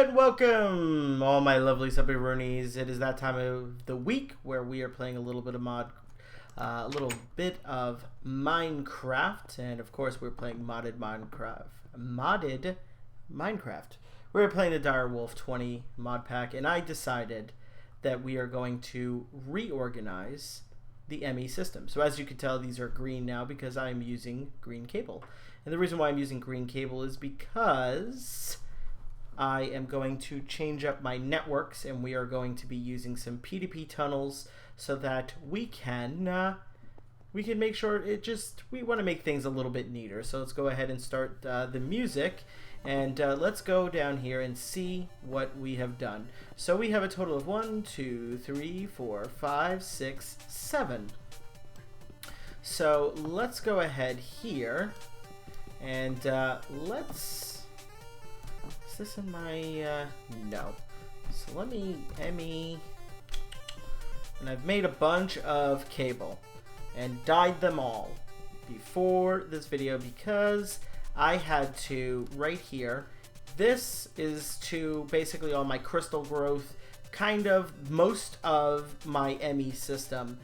and welcome, all my lovely submarinies. It is that time of the week where we are playing a little bit of Minecraft, and of course, we're playing modded Minecraft. We're playing the direwolf20 mod pack, and I decided that we are going to reorganize the ME system. So as you can tell, these are green now because I'm using green cable. And the reason why I'm using green cable is because I am going to change up my networks, and we are going to be using some P2P tunnels so that we can make sure we want to make things a little bit neater. So let's go ahead and start the music, and let's go down here and see what we have done. So we have a total of 1, 2, 3, 4, 5, 6, 7. So let's go ahead here and let's... Is this in my, no. So let me, ME, and I've made a bunch of cable and dyed them all before this video because I had to, right here, this is to basically all my crystal growth, kind of most of my ME system.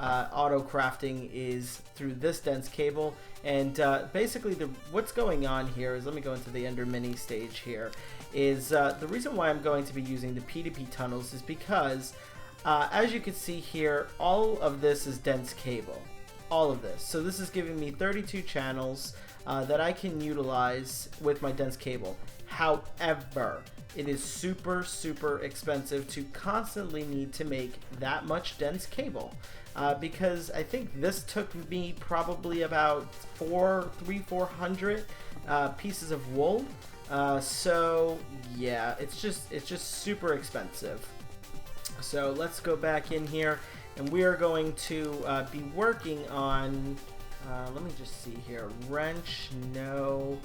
Auto crafting is through this dense cable, and basically what's going on here is, let me go into the Ender Mini stage here, is the reason why I'm going to be using the P2P tunnels is because as you can see here, all of this is dense cable, all of this. So this is giving me 32 channels that I can utilize with my dense cable. However, it is super expensive to constantly need to make that much dense cable. Because I think this took me probably about 400 pieces of wool. So yeah, it's just super expensive. So let's go back in here, and we are going to be working on. Let me just see here. Wrench, no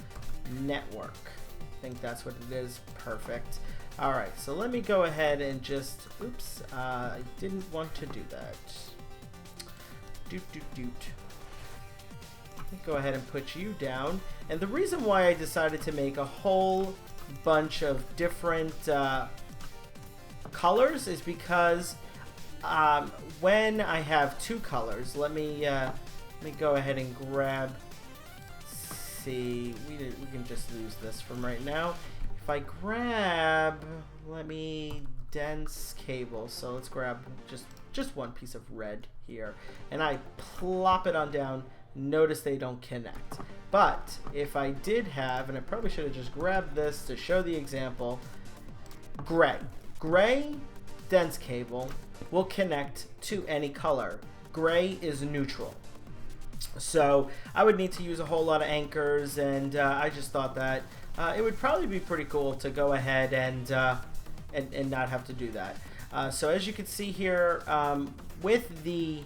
network. I think that's what it is. Perfect. All right. So let me go ahead and just. Oops. I didn't want to do that. Go ahead and put you down. And the reason why I decided to make a whole bunch of different colors is because when I have two colors, let me go ahead and grab. See, we can just lose this from right now. If I grab, let me dense cable. So let's grab just one piece of red here, and I plop it on down. Notice they don't connect. But if I did have, and I probably should have just grabbed this to show the example, gray dense cable will connect to any color. Gray is neutral. So I would need to use a whole lot of anchors, and I just thought that it would probably be pretty cool to go ahead and not have to do that. So as you can see here, with the,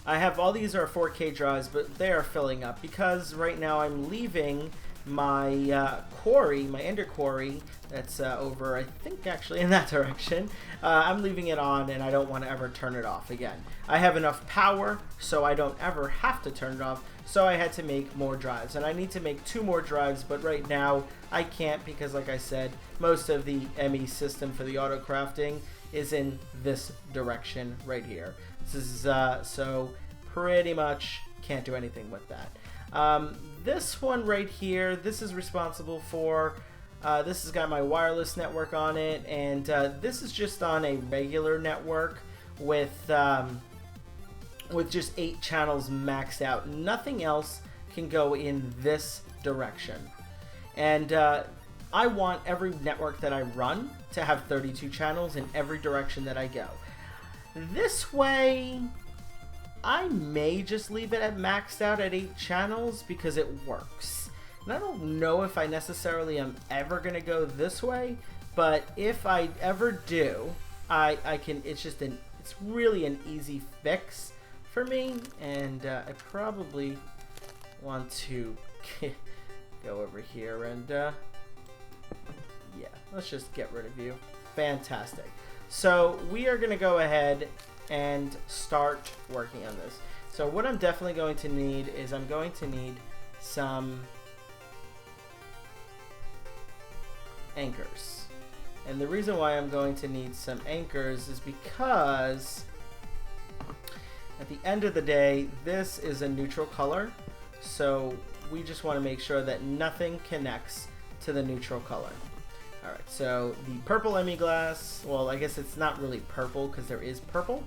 I have all these are 4K drives, but they are filling up because right now I'm leaving my quarry, my ender quarry, that's over, I think, actually in that direction. I'm leaving it on, and I don't want to ever turn it off again. I have enough power, so I don't ever have to turn it off, so I had to make more drives, and I need to make 2 more drives, but right now I can't because, like I said, most of the ME system for the auto crafting is in this direction right here. This is so pretty much can't do anything with that. This one right here, this is responsible for, this has got my wireless network on it, and this is just on a regular network with just 8 channels maxed out. Nothing else can go in this direction. And I want every network that I run to have 32 channels in every direction that I go. This way, I may just leave it at maxed out at 8 channels because it works. And I don't know if I necessarily am ever going to go this way, but if I ever do, I can, it's really an easy fix for me, and I probably want to go over here and yeah, let's just get rid of you. Fantastic. So we are going to go ahead and start working on this. So what I'm definitely going to need is I'm going to need some anchors. And the reason why I'm going to need some anchors is because at the end of the day, this is a neutral color. So we just want to make sure that nothing connects to the neutral color. All right, so the purple Emmy glass, well, I guess it's not really purple because there is purple.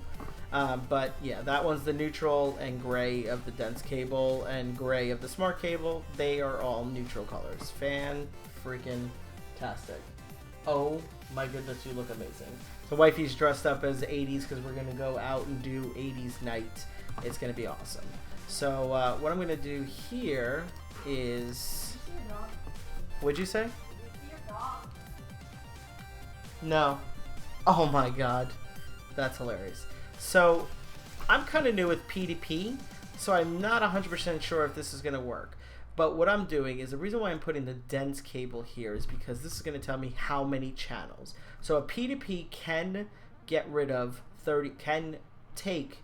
But yeah, that one's the neutral, and gray of the dense cable and gray of the smart cable. They are all neutral colors. Fan-freaking-tastic. Oh my goodness, you look amazing. So wifey's dressed up as 80s because we're going to go out and do 80s night. It's going to be awesome. So what I'm going to do here is... What'd you say? No. Oh my god. That's hilarious. So I'm kind of new with P2P, so I'm not 100% sure if this is going to work. But what I'm doing is, the reason why I'm putting the dense cable here is because this is going to tell me how many channels. So a P2P can get rid of can take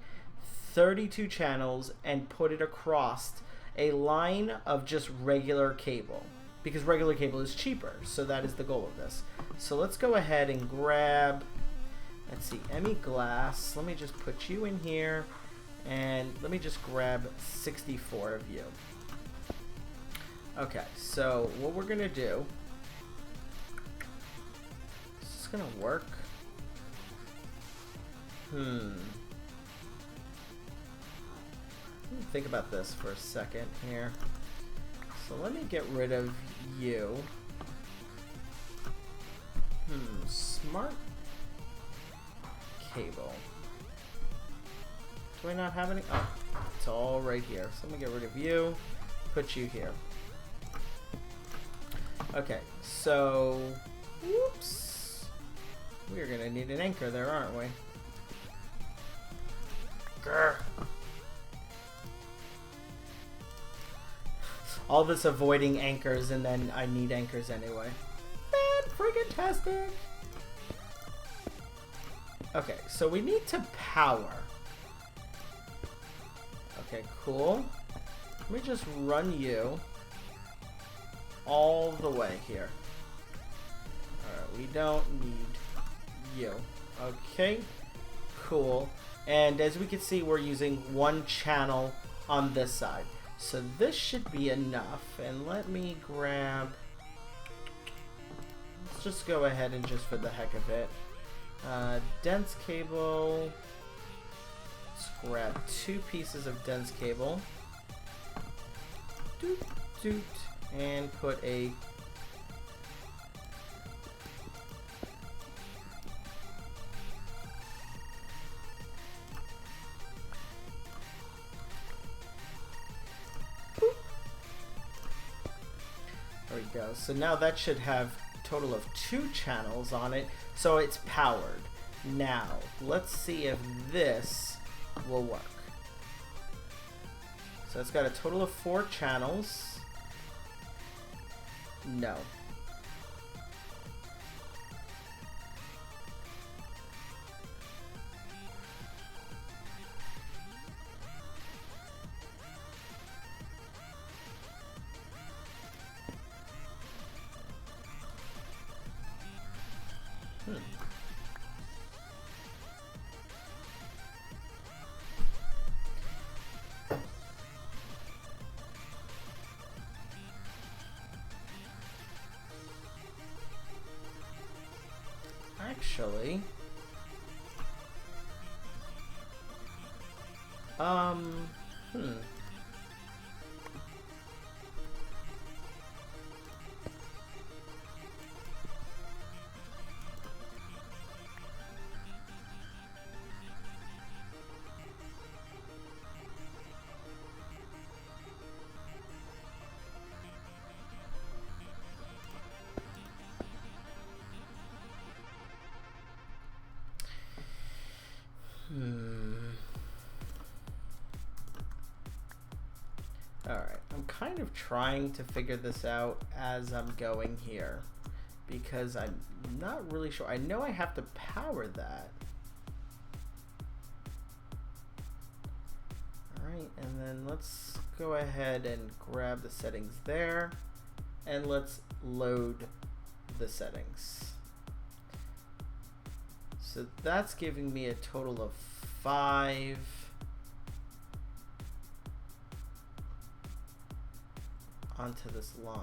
32 channels and put it across a line of just regular cable, because regular cable is cheaper. So that is the goal of this. So let's go ahead and grab, let's see, Emmy glass. Let me just put you in here, and let me just grab 64 of you. Okay, so what we're gonna do, is this gonna work? Let me think about this for a second here. So let me get rid of you. Smart cable. Do I not have any? Oh, it's all right here. So let me get rid of you, put you here. Okay, so, whoops. We're gonna need an anchor there, aren't we? Grr. All this avoiding anchors, and then I need anchors anyway. Fan-friggin-tastic! Okay, so we need to power. Okay, cool. Let me just run you all the way here. Alright, we don't need you. Okay, cool. And as we can see, we're using one channel on this side. So this should be enough. And let me grab... Let's just go ahead and just for the heck of it. Dense cable. Let's grab 2 pieces of dense cable. Doot, doot. And put a... There we go. So now that should have a total of 2 channels on it, so it's powered. Now, let's see if this will work. So it's got a total of 4 channels. No. Actually, Alright, I'm kind of trying to figure this out as I'm going here, because I'm not really sure. I know I have to power that. Alright, and then let's go ahead and grab the settings there, and let's load the settings. So that's giving me a total of 5 onto this line.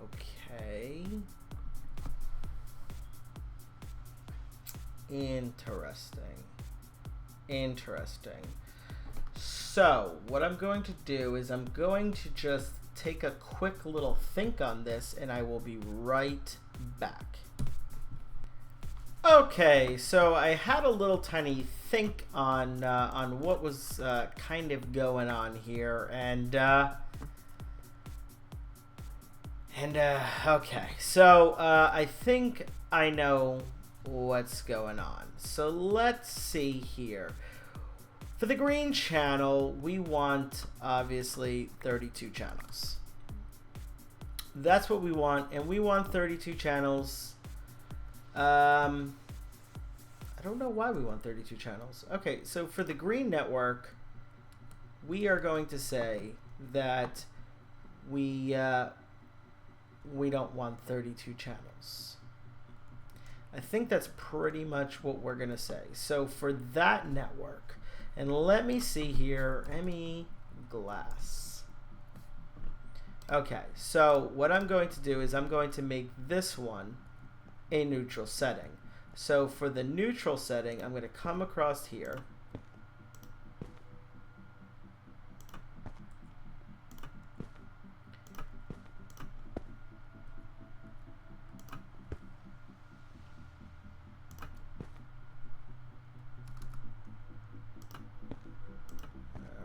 Okay. Interesting. Interesting. So what I'm going to do is I'm going to just take a quick little think on this, and I will be right back. Okay, so I had a little tiny think on what was kind of going on here, and okay, so I think I know what's going on. So let's see here. For the green channel, we want obviously 32 channels. That's what we want, and we want 32 channels. I don't know why we want 32 channels. Okay, so for the green network, we are going to say that we don't want 32 channels. I think that's pretty much what we're gonna say. So for that network, and let me see here, ME glass. Okay, so what I'm going to do is I'm going to make this one a neutral setting. So for the neutral setting, I'm going to come across here.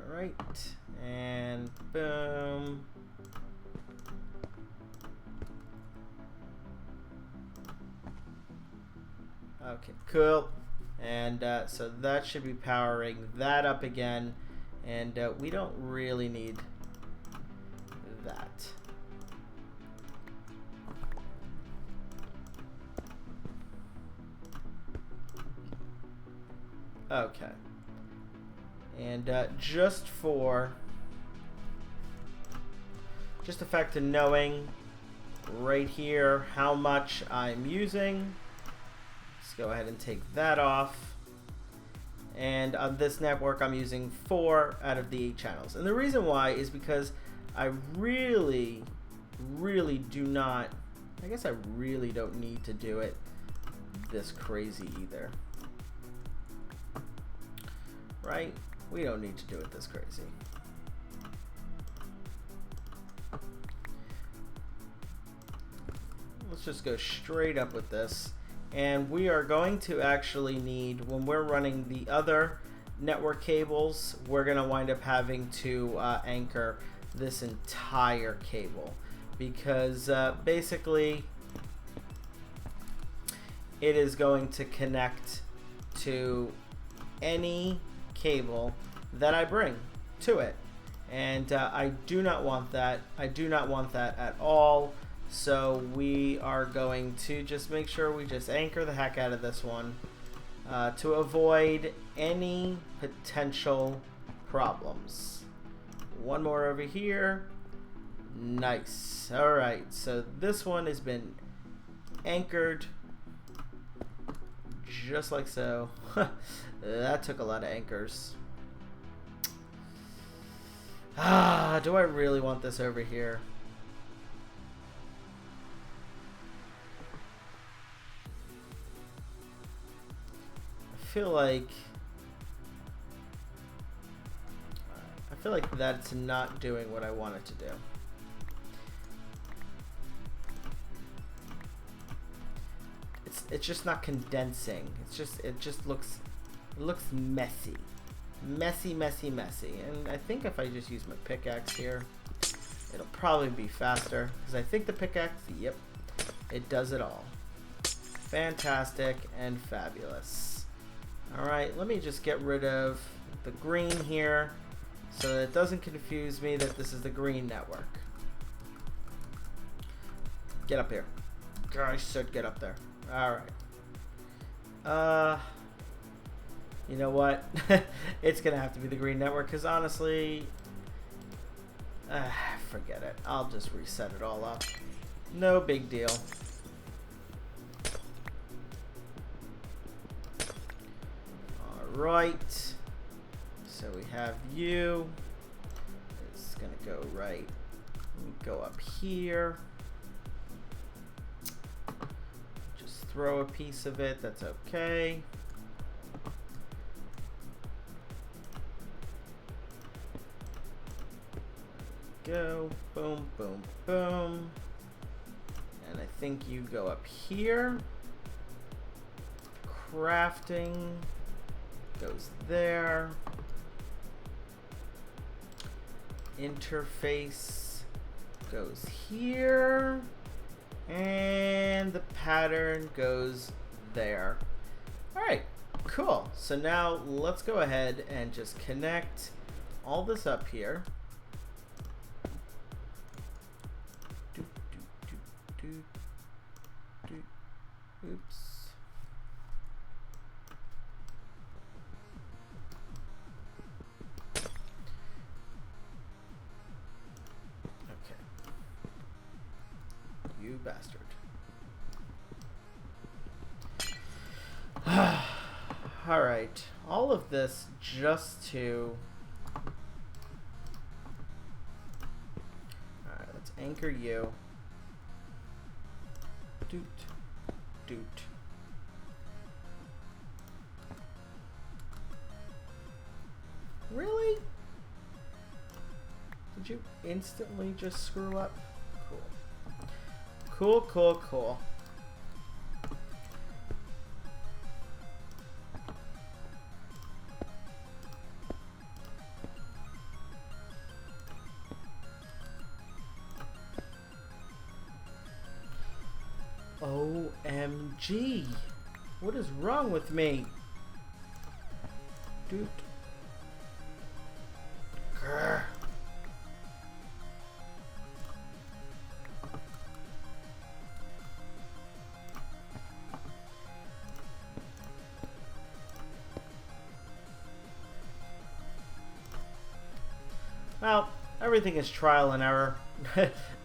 All right, and boom. Okay, cool. And so that should be powering that up again. And we don't really need that. Okay. And just the fact of knowing right here how much I'm using, let's go ahead and take that off. And on this network, I'm using 4 out of the 8 channels. And the reason why is because I really do not, I guess I really don't need to do it this crazy either. Right? We don't need to do it this crazy. Let's just go straight up with this. And we are going to actually need, when we're running the other network cables, we're going to wind up having to anchor this entire cable. Because basically, it is going to connect to any cable that I bring to it. And I do not want that. I do not want that at all. So we are going to just make sure we just anchor the heck out of this one to avoid any potential problems. One more over here. Nice. All right, so this one has been anchored just like so. That took a lot of anchors. Do I really want this over here? I feel like that's not doing what I want it to do. It's just not condensing. It just looks messy. Messy. And I think if I just use my pickaxe here, it'll probably be faster, because I think the pickaxe, yep, it does it all. Fantastic and fabulous. All right, let me just get rid of the green here so that it doesn't confuse me that this is the green network. Get up here. I said get up there. All right. You know what? It's gonna have to be the green network, because honestly, forget it. I'll just reset it all up. No big deal. Alright. So we have you. It's gonna go right. Go up here. Just throw a piece of it, that's okay. Go, boom, boom, boom. And I think you go up here. Crafting goes there. Interface goes here. And the pattern goes there. All right, cool. So now let's go ahead and just connect all this up here. Oops. Okay. You bastard. All right. All of this just to... All right, let's anchor you. Doot. Doot. Really? Did you instantly just screw up? Cool. Cool, cool, cool. OMG. What is wrong with me? Dude. Grr. Well, everything is trial and error.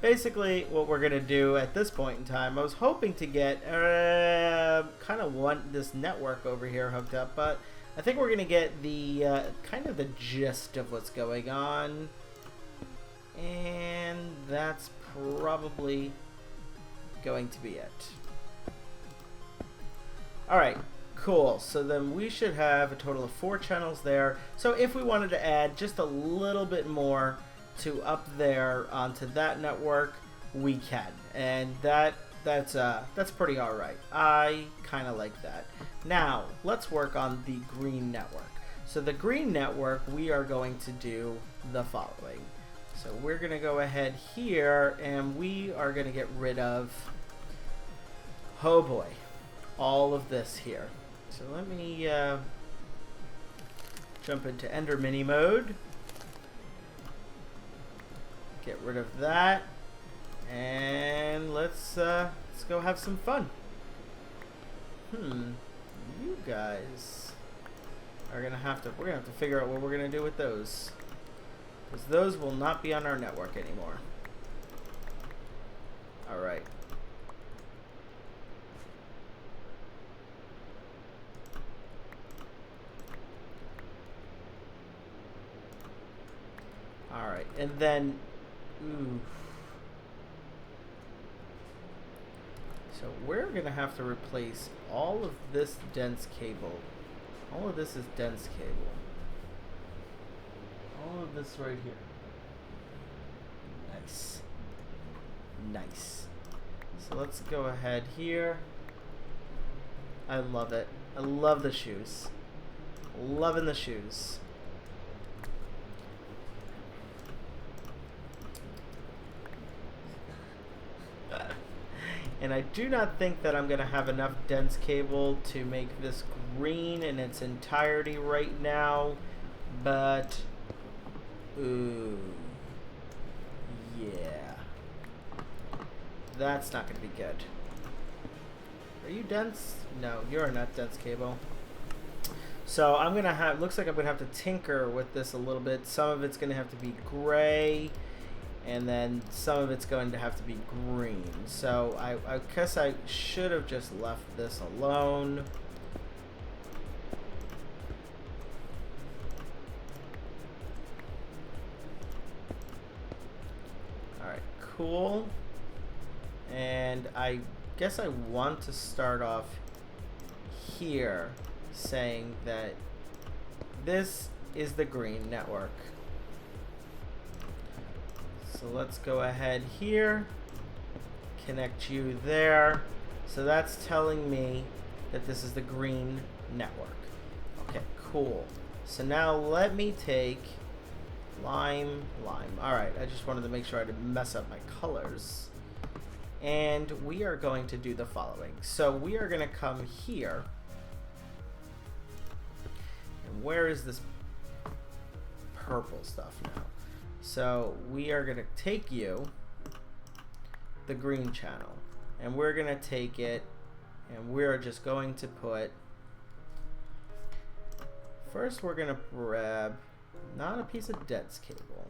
Basically, what we're gonna do at this point in time, I was hoping to get kind of want this network over here hooked up, but I think we're gonna get the kind of the gist of what's going on, and that's probably going to be it. All right. Cool, so then we should have a total of 4 channels there. So if we wanted to add just a little bit more to up there onto that network, we can, and that's pretty all right. I kind of like that. Now let's work on the green network. So the green network, we are going to do the following. So we're gonna go ahead here, and we are gonna get rid of, oh boy, all of this here. So let me jump into Ender Mini mode. Get rid of that, and let's go have some fun. You guys are gonna have to. We're gonna have to figure out what we're gonna do with those, because those will not be on our network anymore. All right. Alright, and then, ooh. So we're going to have to replace all of this dense cable. All of this is dense cable. All of this right here. Nice. Nice. So let's go ahead here. I love it. I love the shoes. Loving the shoes. And I do not think that I'm going to have enough dense cable to make this green in its entirety right now, but ooh, yeah, that's not going to be good. Are you dense? No, you're not dense cable. So I'm going to have, looks like I'm going to have to tinker with this a little bit. Some of it's going to have to be gray, and then some of it's going to have to be green. So I guess I should have just left this alone. Alright, cool. And I guess I want to start off here saying that this is the green network. So let's go ahead here, connect you there. So that's telling me that this is the green network. Okay, cool. So now let me take lime. All right, I just wanted to make sure I didn't mess up my colors. And we are going to do the following. So we are going to come here. And where is this purple stuff now? So we are going to take you, the green channel, and we're going to take it, and we're just going to put, first we're going to grab not a piece of DETS cable,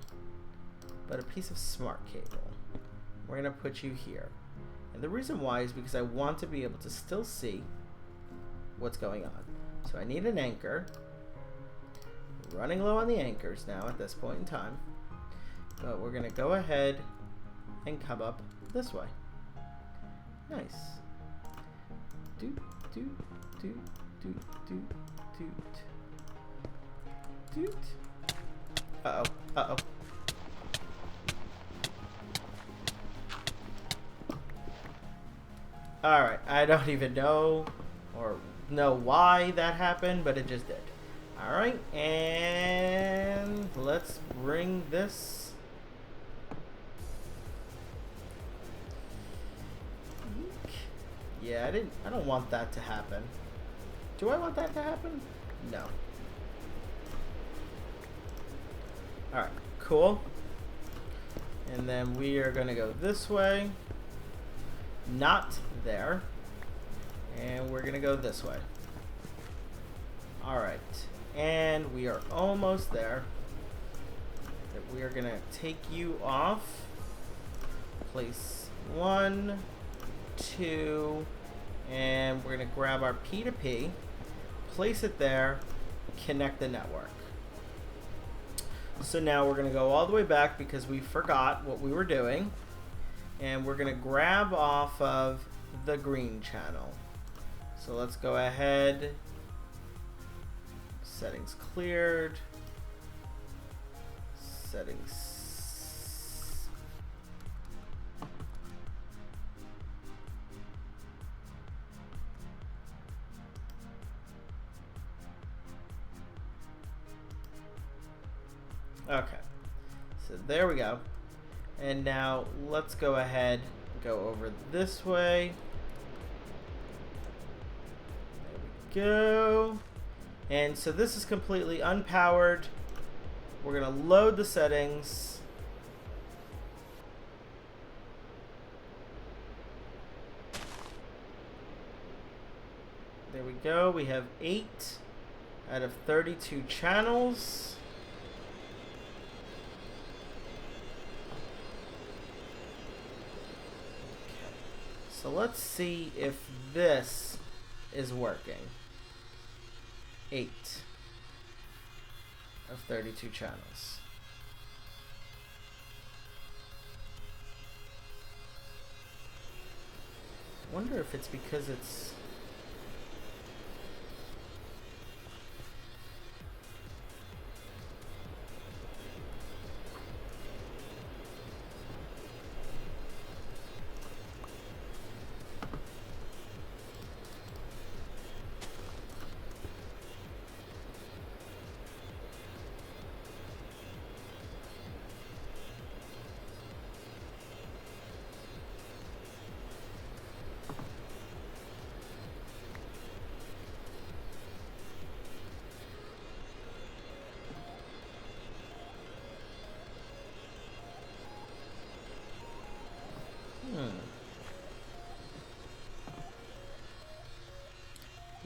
but a piece of smart cable. We're going to put you here. And the reason why is because I want to be able to still see what's going on. So I need an anchor. Running low on the anchors now at this point in time. But we're going to go ahead and come up this way. Nice. Doot, doot, doot, doot, doot, doot. Doot. Uh-oh, uh-oh. Alright, I don't even know why that happened, but it just did. Alright, and let's bring this. Yeah, I don't want that to happen. Do I want that to happen? No. Alright, cool. And then we are gonna go this way. Not there. And we're gonna go this way. Alright. And we are almost there. We are gonna take you off. Place 1, 2, and we're gonna grab our P2P, place it there, connect the network. So now we're gonna go all the way back because we forgot what we were doing, and we're gonna grab off of the green channel. So let's go ahead, settings cleared, settings. Okay, so there we go. And now let's go ahead, go over this way. There we go. And so this is completely unpowered. We're gonna load the settings. There we go. We have 8 out of 32 channels. So let's see if this is working. 8 of 32 channels. I wonder if it's because it's...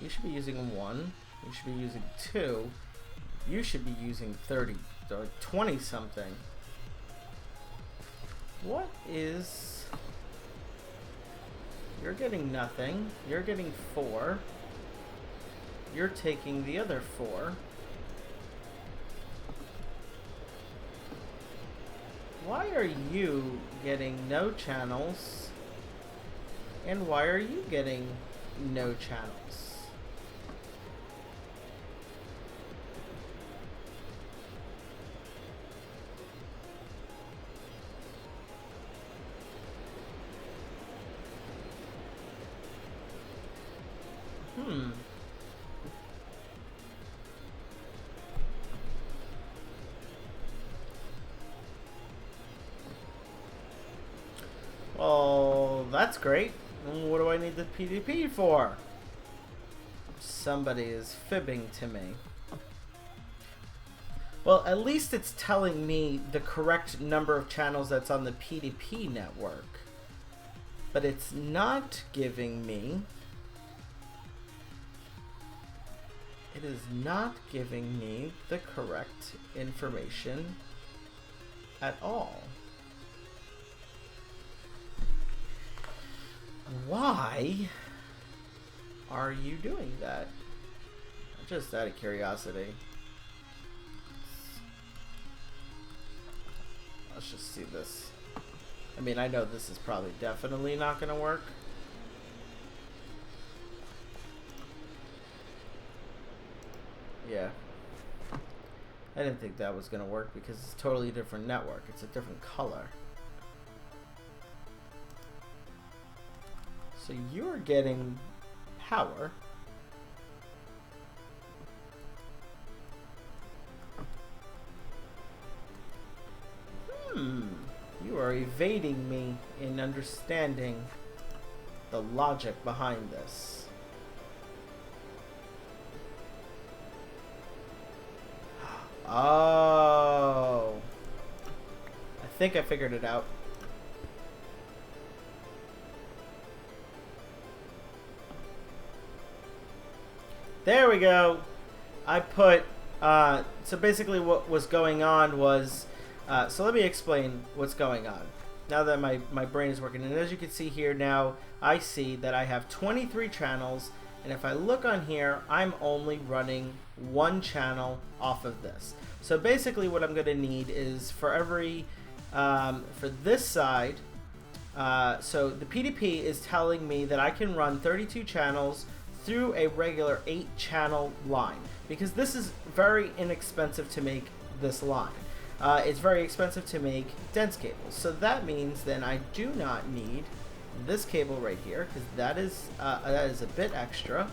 You should be using 1. You should be using 2. You should be using 30 or 20 something. What is... You're getting nothing. You're getting 4. You're taking the other 4. Why are you getting no channels? And why are you getting no channels? Well, that's great. What do I need the PDP for? Somebody is fibbing to me. Well, at least it's telling me the correct number of channels that's on the PDP network. But it's not giving me... It is not giving me the correct information at all. Why are you doing that? Just out of curiosity. Let's just see this. I mean, I know this is probably definitely not going to work. Yeah. I didn't think that was going to work because it's a totally different network. It's a different color. So you're getting power. You are evading me in understanding the logic behind this. Oh. I think I figured it out. There we go. I put, so basically what was going on was, so let me explain what's going on. Now that my brain is working, and as you can see here now, I see that I have 23 channels, and if I look on here, I'm only running 1 channel off of this. So basically what I'm gonna need is for every, for this side, so the PDP is telling me that I can run 32 channels through a regular 8-channel line, because this is very inexpensive to make this line. It's very expensive to make dense cables, so that means then I do not need this cable right here, because that is a bit extra,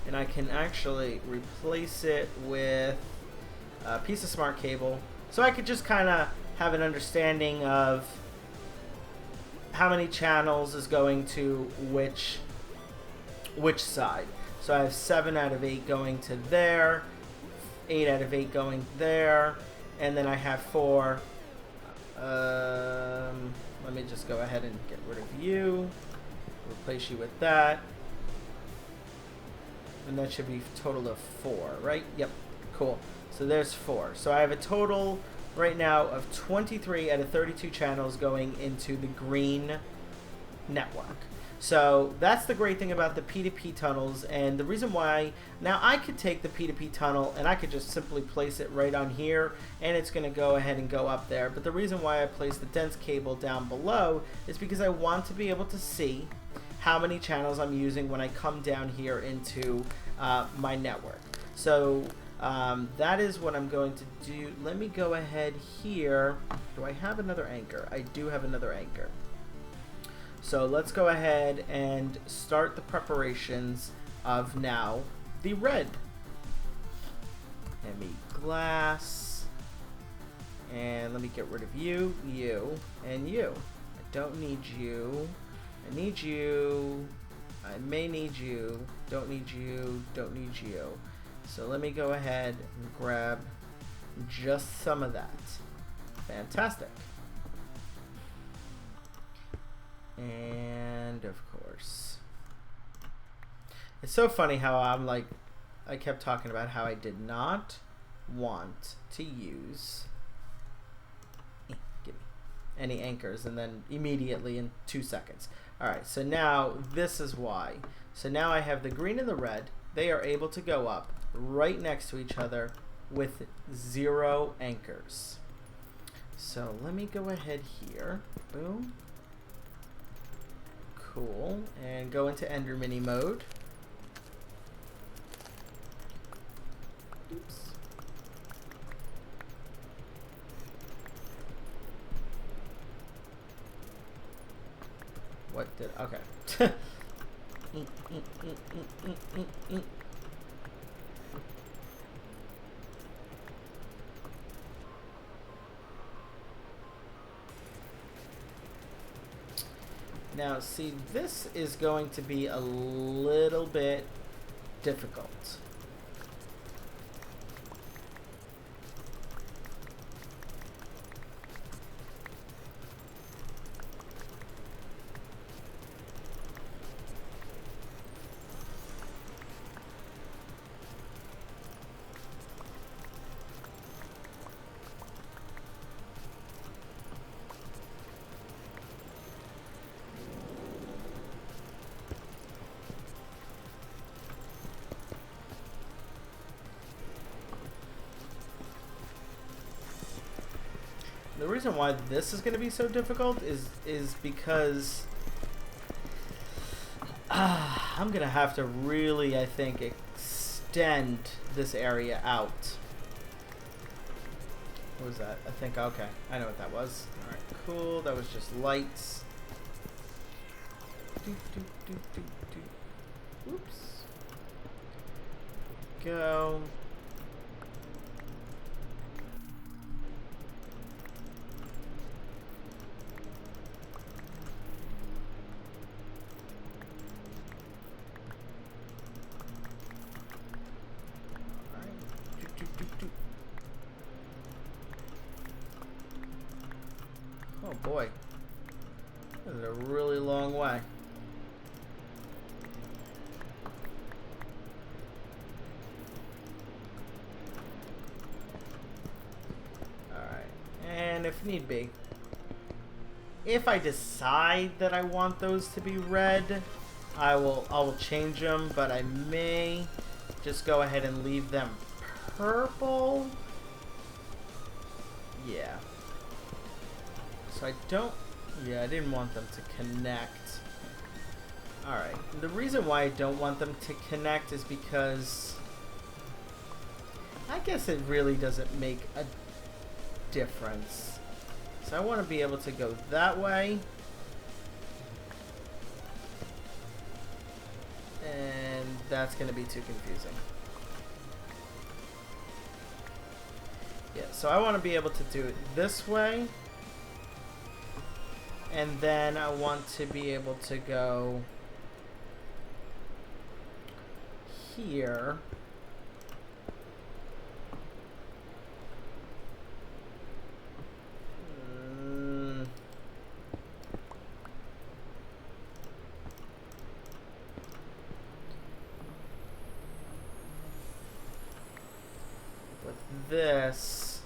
and I can actually replace it with a piece of smart cable, so I could just kind of have an understanding of how many channels is going to which side. So I have 7 out of 8 going to there, 8 out of 8 going there, and then I have 4. Let me just go ahead and get rid of you, replace you with that, and that should be a total of 4, right? Yep, cool. So there's 4. So I have a total right now of 23 out of 32 channels going into the green network. So that's the great thing about the P2P tunnels, and the reason why now I could take the P2P tunnel and I could just simply place it right on here and it's going to go ahead and go up there. But the reason why I place the dense cable down below is because I want to be able to see how many channels I'm using when I come down here into my network. So that is what I'm going to do. Let me go ahead here. Do I have another anchor? I do have another anchor. So let's go ahead and start the preparations of now the red. ME glass. And let me get rid of you, you, and you. I don't need you. I need you. I may need you. Don't need you. Don't need you. So let me go ahead and grab just some of that. Fantastic. And of course, it's so funny how I'm like, I kept talking about how I did not want to use, give me, any anchors, and then immediately in 2 seconds. All right, so now this is why. So now I have the green and the red. They are able to go up right next to each other with 0 anchors. So let me go ahead here. Boom. Cool. And go into Ender Mini mode. Oops. What did... Okay. Now, see, this is going to be a little bit difficult. The reason why this is going to be so difficult is because I'm going to have to really, I think, extend this area out. What was that? I think, okay, I know what that was. All right, cool. That was just lights. Oops. Go. Oh boy, this is a really long way. Alright, and if need be, if I decide that I want those to be red, I will change them, but I may just go ahead and leave them purple. Yeah. So I don't, yeah, I didn't want them to connect. Alright, the reason why I don't want them to connect is because I guess it really doesn't make a difference. So I want to be able to go that way. And that's going to be too confusing. Yeah, so I want to be able to do it this way. And then I want to be able to go here. With this,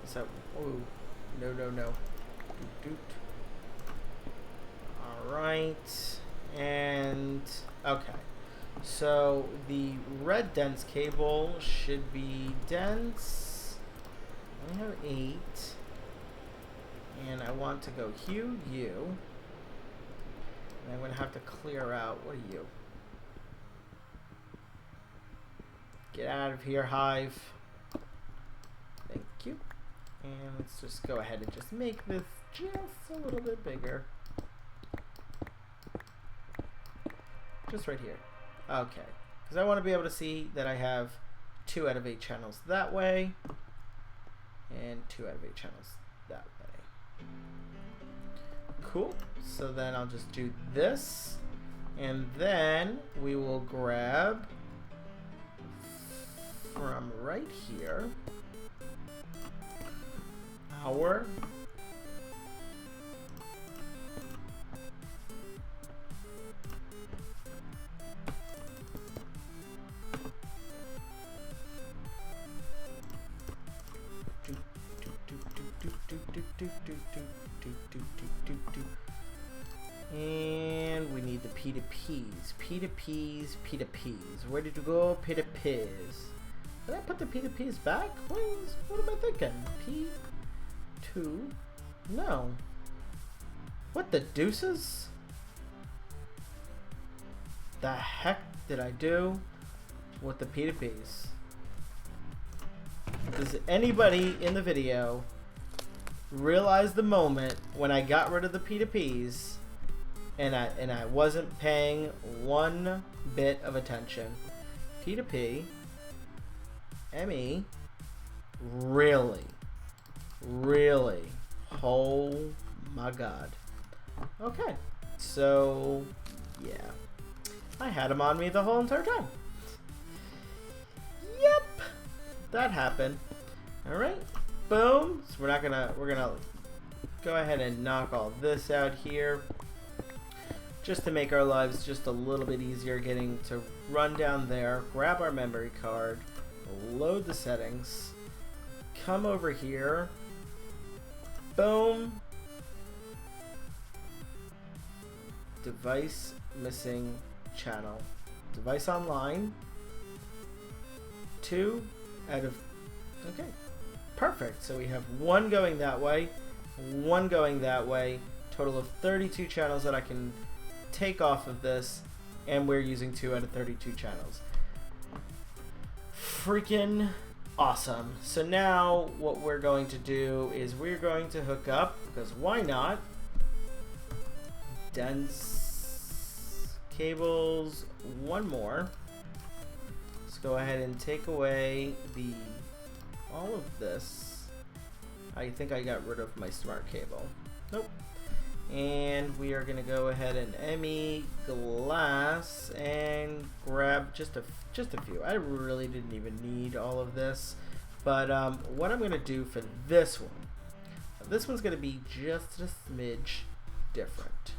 so, oh, no, no, no. Doot, doot. Alright, and okay, so the red dense cable should be dense. I have 8, and I want to go hue, you, and I'm going to have to clear out, what are you? Get out of here, Hive. Thank you. And let's just go ahead and just make this just a little bit bigger. Just right here. Okay. Because I want to be able to see that I have 2 out of 8 channels that way. And 2 out of 8 channels that way. Cool. So then I'll just do this. And then we will grab from right here our P2Ps. P2Ps, P2Ps. Where did you go, P2Ps? Did I put the P2Ps back? What am I thinking? P2? No. What the deuces? The heck did I do with the P2Ps? Does anybody in the video realize the moment when I got rid of the P2Ps and I wasn't paying one bit of attention? P2P, ME, really? Oh my god. Okay, so yeah, I had him on me the whole entire time. Yep, that happened. All right, boom. So we're gonna go ahead and knock all this out here, just to make our lives just a little bit easier. Getting to run down there, grab our memory card, load the settings, come over here, boom. Device missing channel. Device online. 2 out of... Okay. Perfect. So we have one going that way, one going that way. Total of 32 channels that I can take off of this, and we're using 2 out of 32 channels. Freaking awesome. So now what we're going to do is we're going to hook up, because why not, dense cables, one more. Let's go ahead and take away all of this. I think I got rid of my smart cable. Nope. And we are gonna go ahead and ME glass and grab just a few. I really didn't even need all of this, but what I'm gonna do for this one's gonna be just a smidge different.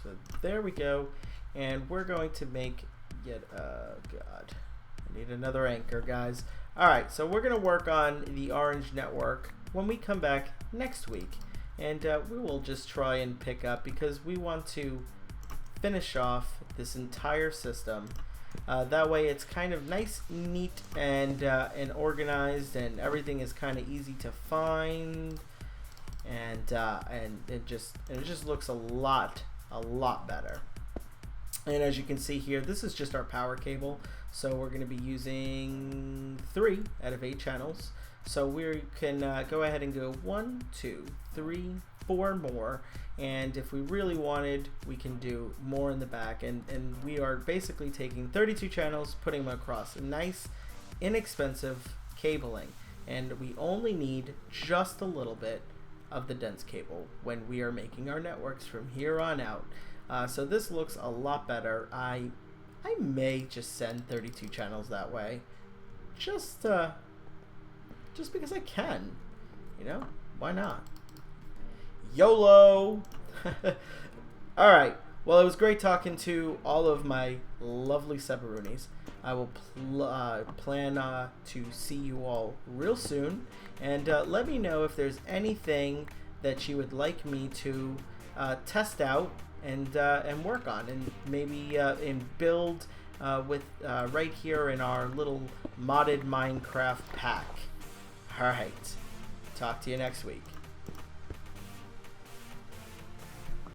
So there we go, and we're going to make yet God, I need another anchor, guys. Alright, so we're gonna work on the orange network when we come back next week, and we will just try and pick up, because we want to finish off this entire system. That way it's kind of nice, neat, and organized, and everything is kind of easy to find, and it just looks a lot better. And as you can see here, this is just our power cable, so we're going to be using 3 out of 8 channels. So we can go ahead and go 1, 2, 3, 4 more, and if we really wanted, we can do more in the back, and we are basically taking 32 channels, putting them across nice, inexpensive cabling, and we only need just a little bit of the dense cable when we are making our networks from here on out. So this looks a lot better. I may just send 32 channels that way, just because I can, you know, why not? YOLO. All right, well, it was great talking to all of my lovely Sebaroonies. I will plan to see you all real soon, and let me know if there's anything that you would like me to test out and work on, and maybe and build with right here in our little modded Minecraft pack. All right, talk to you next week.